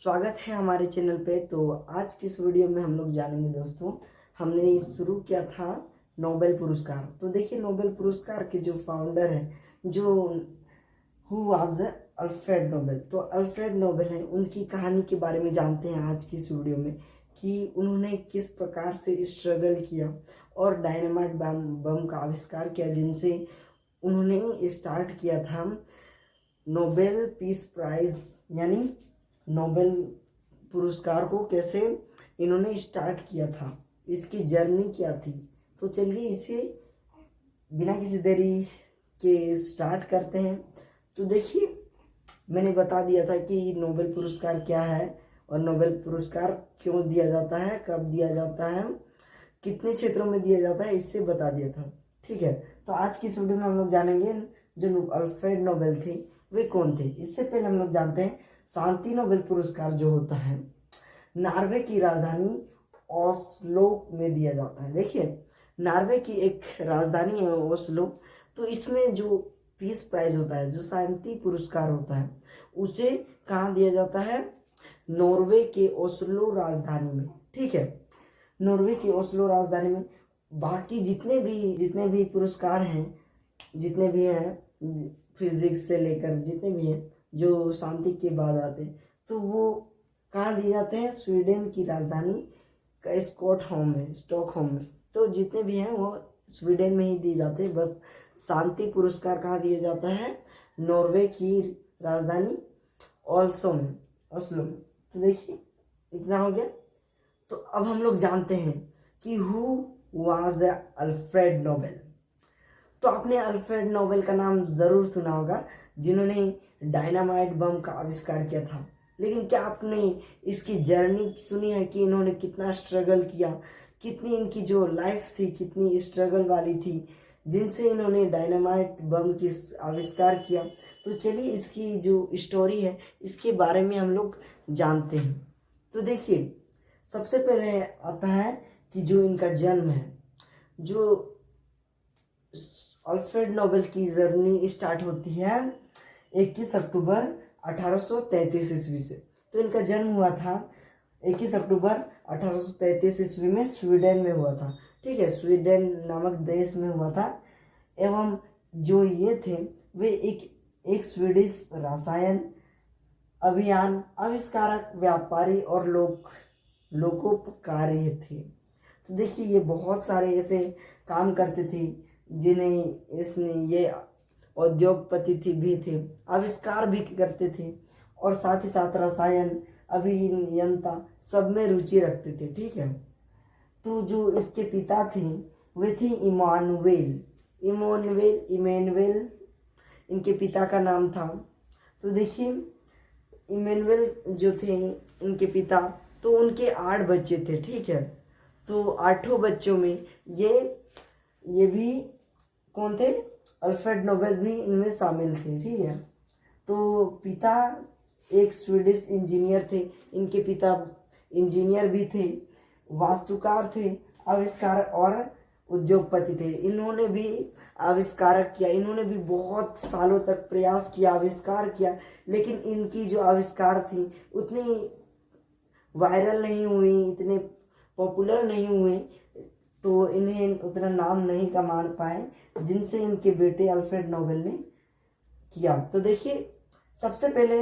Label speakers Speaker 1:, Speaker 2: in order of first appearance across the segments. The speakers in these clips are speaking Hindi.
Speaker 1: स्वागत है हमारे चैनल पे। तो आज की इस वीडियो में हम लोग जानेंगे दोस्तों, हमने शुरू किया था नोबेल पुरस्कार। तो देखिए, नोबेल पुरस्कार के जो फाउंडर हैं, जो हु वाज अल्फ्रेड नोबेल, तो अल्फ्रेड नोबेल हैं, उनकी कहानी के बारे में जानते हैं आज की इस वीडियो में कि उन्होंने किस प्रकार से स्ट्रगल किया और डायनामाइट बम का आविष्कार किया, जिनसे उन्होंने स्टार्ट किया था नोबेल पीस प्राइज, यानी नोबेल पुरस्कार को कैसे इन्होंने स्टार्ट किया था, इसकी जर्नी क्या थी। तो चलिए इसे बिना किसी देरी के स्टार्ट करते हैं। तो देखिए, मैंने बता दिया था कि नोबेल पुरस्कार क्या है और नोबेल पुरस्कार क्यों दिया जाता है, कब दिया जाता है, कितने क्षेत्रों में दिया जाता है, इससे बता दिया था। ठीक है, तो आज की इस वीडियो में हम लोग जानेंगे जो अल्फ्रेड नोबेल थे वे कौन थे। इससे पहले हम लोग जानते हैं शांति नोबेल पुरस्कार जो होता है नॉर्वे की राजधानी ओस्लो में दिया जाता है। देखिए, नॉर्वे की एक राजधानी है ओस्लो। तो इसमें जो पीस प्राइज होता है, जो शांति पुरस्कार होता है, उसे कहाँ दिया जाता है? नॉर्वे के ओस्लो राजधानी में। ठीक है, नॉर्वे की ओस्लो राजधानी में। बाकी जितने भी पुरस्कार हैं, जितने भी हैं फिजिक्स से लेकर जितने भी हैं जो शांति के बाद आते हैं, तो वो कहाँ दिए जाते हैं? स्वीडन की राजधानी का स्टॉकहोम में। तो जितने भी हैं वो स्वीडन में ही दिए जाते हैं। बस शांति पुरस्कार कहाँ दिया जाता है? नॉर्वे की राजधानी ओस्लो में। तो देखिए, इतना हो गया। तो अब हम लोग जानते हैं कि हु वाज अल्फ्रेड नोबेल। तो आपने अल्फ्रेड नोबेल का नाम ज़रूर सुना होगा, जिन्होंने डायनामाइट बम का आविष्कार किया था। लेकिन क्या आपने इसकी जर्नी सुनी है कि इन्होंने कितना स्ट्रगल किया, कितनी इनकी जो लाइफ थी कितनी स्ट्रगल वाली थी, जिनसे इन्होंने डायनामाइट बम की आविष्कार किया। तो चलिए इसकी जो स्टोरी है इसके बारे में हम लोग जानते हैं। तो देखिए, सबसे पहले आता है कि जो इनका जन्म है, जो अल्फ्रेड नोबेल की जर्नी स्टार्ट होती है 21 अक्टूबर 1833 ईस्वी से। तो इनका जन्म हुआ था 21 अक्टूबर 1833 ईस्वी में, स्वीडन में हुआ था। ठीक है, स्वीडन नामक देश में हुआ था। एवं जो ये थे वे एक स्वीडिश रसायन अभियान आविष्कारक, व्यापारी और लोकोपकारी थे। तो देखिए, ये बहुत सारे ऐसे काम करते थे जिन्हें इसने ये उद्योगपति भी थे, आविष्कार भी करते थे और साथ ही साथ रसायन अभियंता सब में रुचि रखते थे। ठीक है, तो जो इसके पिता थे वे थे इमैनुएल इनके पिता का नाम था। तो देखिए, इमैनुएल जो थे इनके पिता, तो उनके 8 बच्चे थे। ठीक है, तो 8 बच्चों में ये भी कौन थे? अल्फ्रेड नोबेल भी इनमें शामिल थे। ठीक है, तो पिता एक स्वीडिश इंजीनियर थे। इनके पिता इंजीनियर भी थे, वास्तुकार थे, आविष्कार और उद्योगपति थे। इन्होंने भी आविष्कारक किया, इन्होंने भी बहुत सालों तक प्रयास किया, आविष्कार किया, लेकिन इनकी जो आविष्कार थी उतनी वायरल नहीं हुई, इतने पॉपुलर नहीं हुए, तो इन्हें उतना नाम नहीं कमा पाए जिनसे इनके बेटे अल्फ्रेड नोबेल ने किया। तो देखिए, सबसे पहले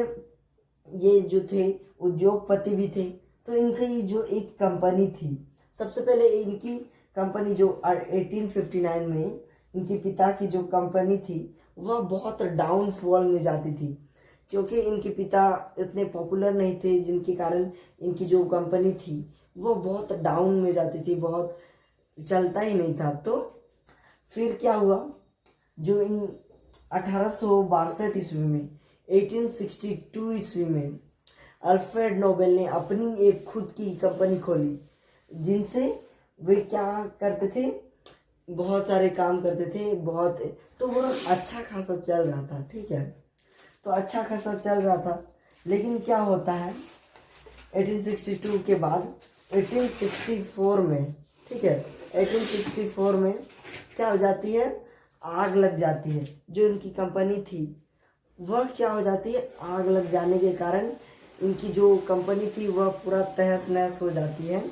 Speaker 1: ये जो थे उद्योगपति भी थे। तो इनकी जो एक कंपनी थी, सबसे पहले इनकी कंपनी जो 1859 में इनके पिता की जो कंपनी थी वह बहुत डाउनफॉल में जाती थी, क्योंकि इनके पिता इतने पॉपुलर नहीं थे, जिनके कारण इनकी जो कंपनी थी वो बहुत डाउन में जाती थी, बहुत चलता ही नहीं था। तो फिर क्या हुआ, जो इन 1862 ईस्वी में 1862 ईस्वी में अल्फ्रेड नोबेल ने अपनी एक खुद की कंपनी खोली, जिनसे वे क्या करते थे? बहुत सारे काम करते थे, बहुत। तो वह अच्छा खासा चल रहा था। ठीक है, तो अच्छा खासा चल रहा था, लेकिन क्या होता है 1862 के बाद 1864 में, ठीक है, 1864 में क्या हो जाती है? आग लग जाती है। जो इनकी कंपनी थी वह क्या हो जाती है? आग लग जाने के कारण इनकी जो कंपनी थी वह पूरा तहस नहस हो जाती है,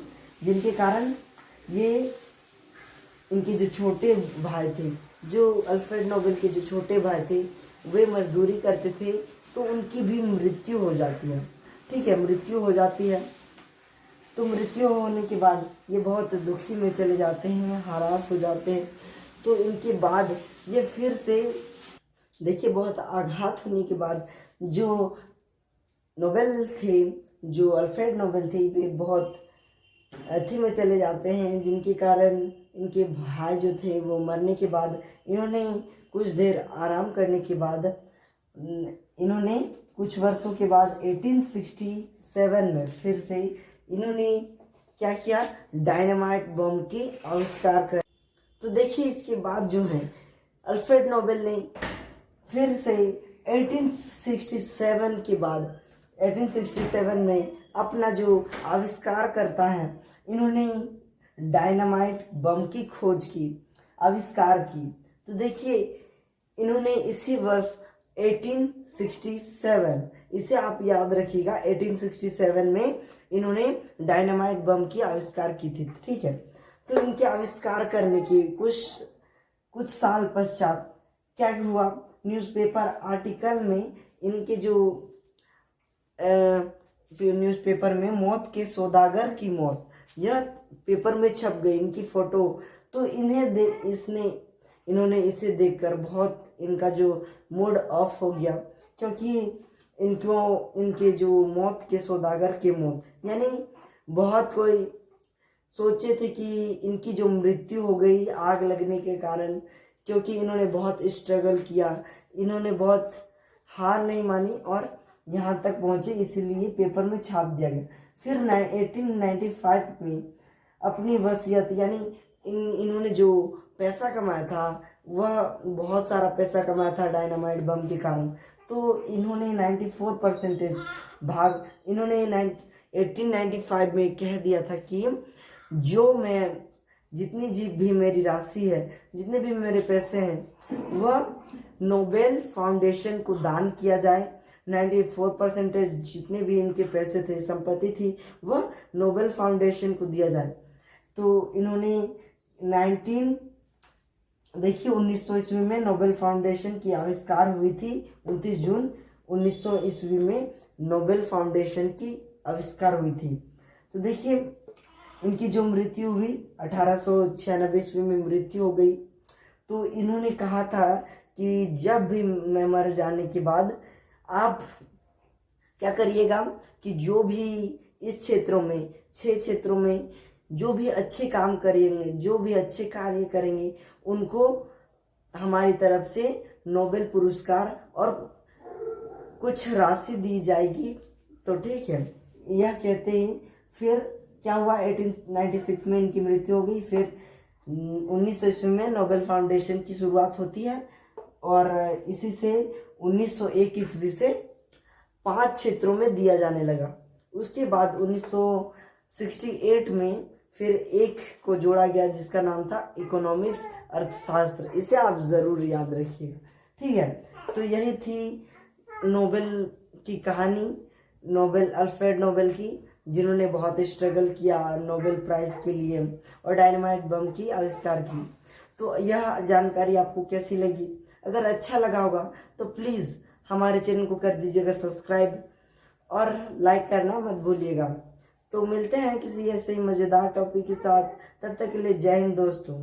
Speaker 1: जिनके कारण ये इनके जो छोटे भाई थे, जो अल्फ्रेड नोबेल के जो छोटे भाई थे, वे मजदूरी करते थे, तो उनकी भी मृत्यु हो जाती है। ठीक है, मृत्यु हो जाती है। तो मृत्यु होने के बाद ये बहुत दुखी में चले जाते हैं, हरास हो जाते हैं। तो इनके बाद ये फिर से देखिए, बहुत आघात होने के बाद जो नोबेल थे, जो अल्फ्रेड नोबेल थे, वे बहुत अथी में चले जाते हैं, जिनके कारण इनके भाई जो थे वो मरने के बाद इन्होंने कुछ देर आराम करने के बाद इन्होंने कुछ वर्षों के बाद 1867 में फिर से इन्होंने क्या किया, डायनामाइट बम की आविष्कार कर। तो देखिए, इसके बाद जो है अल्फ्रेड नोबेल ने फिर से 1867 के बाद 1867 में अपना जो आविष्कार करता है, इन्होंने डायनामाइट बम की खोज की, आविष्कार की। तो देखिए, इन्होंने इसी वर्ष 1867, इसे आप याद रखिएगा, 1867 में इन्होंने डायनामाइट बम की आविष्कार की थी। ठीक है, तो इनके आविष्कार करने के कुछ साल पश्चात क्या हुआ, न्यूज़पेपर आर्टिकल में इनके जो न्यूज़पेपर में मौत के सौदागर की मौत, यह पेपर में छप गई, इनकी फोटो। तो इन्होंने इसे देखकर बहुत इनका जो मूड ऑफ हो गया, क्योंकि इनके जो मौत के सौदागर की मौत, यानी बहुत कोई सोचे थे कि इनकी जो मृत्यु हो गई आग लगने के कारण, क्योंकि इन्होंने बहुत स्ट्रगल किया, इन्होंने बहुत हार नहीं मानी और यहाँ तक पहुँचे, इसीलिए पेपर में छाप दिया गया। फिर 1895 में अपनी वसीयत, यानी इन्होंने जो पैसा कमाया था, वह बहुत सारा पैसा कमाया था डायनामाइट बम के कारण, तो इन्होंने 94% भाग इन्होंने 1895 में कह दिया था कि जो मैं जितनी भी मेरी राशि है, जितने भी मेरे पैसे हैं, वह नोबेल फाउंडेशन को दान किया जाए। 94% जितने भी इनके पैसे थे, संपत्ति थी, वह नोबेल फाउंडेशन को दिया जाए। तो इन्होंने 1900 ईस्वी में नोबेल फाउंडेशन की आविष्कार हुई थी। 29 जून 1900 ईस्वी में नोबेल फाउंडेशन की आविष्कार हुई थी। तो देखिए, इनकी जो मृत्यु हुई 1896 ईस्वी में मृत्यु हो गई। तो इन्होंने कहा था कि जब भी मैं मर जाने के बाद आप क्या करिएगा कि जो भी इस क्षेत्रों में 6 क्षेत्रों में जो भी अच्छे काम करेंगे, जो भी अच्छे कार्य करेंगे, उनको हमारी तरफ से नोबेल पुरस्कार और कुछ राशि दी जाएगी। तो ठीक है, यह कहते ही फिर क्या हुआ, 1896 में इनकी मृत्यु हो गई। फिर 1900 ईस्वी में नोबेल फाउंडेशन की शुरुआत होती है और इसी से 1901 ईस्वी से 5 क्षेत्रों में दिया जाने लगा। उसके बाद 1968 में फिर एक को जोड़ा गया, जिसका नाम था इकोनॉमिक्स, अर्थशास्त्र। इसे आप ज़रूर याद रखिएगा। ठीक है, तो यही थी नोबेल की कहानी, अल्फ्रेड नोबेल की, जिन्होंने बहुत स्ट्रगल किया नोबेल प्राइज़ के लिए और डायनामाइट बम की आविष्कार की। तो यह जानकारी आपको कैसी लगी? अगर अच्छा लगा होगा तो प्लीज़ हमारे चैनल को कर दीजिएगा सब्सक्राइब और लाइक करना मत भूलिएगा। तो मिलते हैं किसी ऐसे ही मज़ेदार टॉपिक के साथ, तब तक के लिए जय हिंद दोस्तों।